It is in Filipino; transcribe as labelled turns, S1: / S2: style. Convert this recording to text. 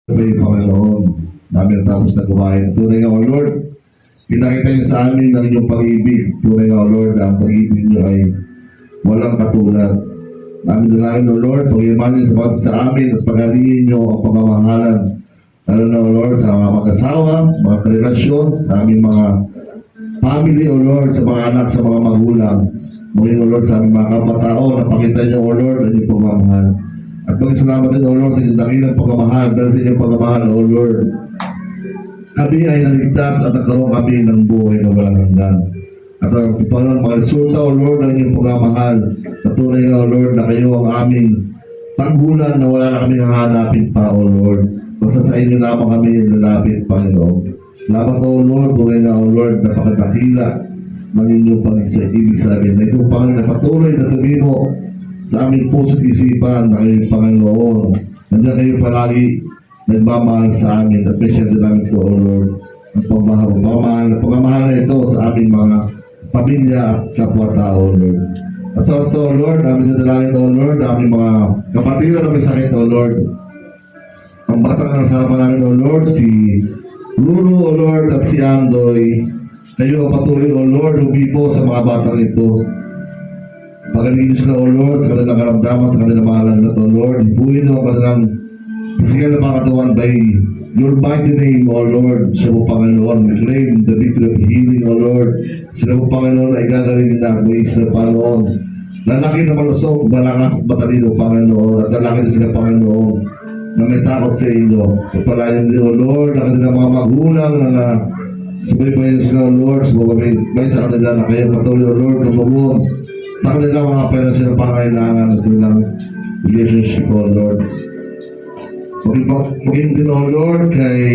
S1: Pray, Panginoon, sa aming tapos na gawain. Tunay nga, O Lord, pinakita niyo sa amin ng inyong pag-ibig. Tunay nga, O Lord, ang pag-ibig niyo ay walang katulad. Namin dalangin, O Lord, pag-iman niyo sa bawat sa amin at pag-aliin niyo ang pagmamahalan. Lalo na, O Lord, sa mga mag-asawa, mga karelasyon, sa aming mga family, O Lord, sa mga anak, sa mga magulang. Maging, O Lord, sa aming mga kapatao, napakita niyo, O Lord, ang inyong pagmamahal. At salamat din, O Lord, sa inyong dakilang pagmamahal, dahil sa inyong pagmamahal, O Lord. Kami ay naligtas at nagkaroon kami ng buhay na walang hanggan. At ang Panginoon, mga resulta, O Lord, ng inyong pagmamahal. Patunay nga, O Lord, na kayo ang aming tanggulan na wala na kami hahanapin pa, O Lord. Basta sa inyo lamang kami lalapit, Panginoon. Salamat, O Lord, tunay nga, O Lord, napakadakila ng inyong pag-ibig sa amin. Na itong Panginoon na patuloy na tumimo sa aming puso't isipan ng iyong Panginoon. Nandiyan kayo palagi nagmamahal sa amin at may siya din namin ito, O Lord. Ang pagmamahal na ito sa aming mga pamilya at kapwa-tao, O Lord. At sa oras, O Lord, namin nadalangin, O Lord, aming mga kapatid na may sakit, O Lord. Ang batang kasama namin, O Lord, si Lulu, O Lord, at si Andoy. Kayo patuloy, O Lord, humipo sa mga batang ito. Pagalinis sila, O Lord, sa kanilang karamdaman, sa kanilang mahalan, O Lord. Ibuhin mo ang kanilang physical na pangkatawan by your mighty name, O Lord. Siya po, Panginoon, we claim the victory of healing, O Lord. Sila po, Panginoon, ay gagalingin na ang sila, Panginoon. Lalaki na malusog, malakas at matalino, Panginoon. At lalaki na sila, Panginoon, na may takot sa inyo. Kapalayan din, O Lord, na kanilang mga magulang na subaybayan sila, O Lord. Subaybayan sa kanila na kayo patuloy, O Lord, kumamon sa kanilang mga financial pangailangan at kanilang relationship, O Lord. Maging din, O Lord, kay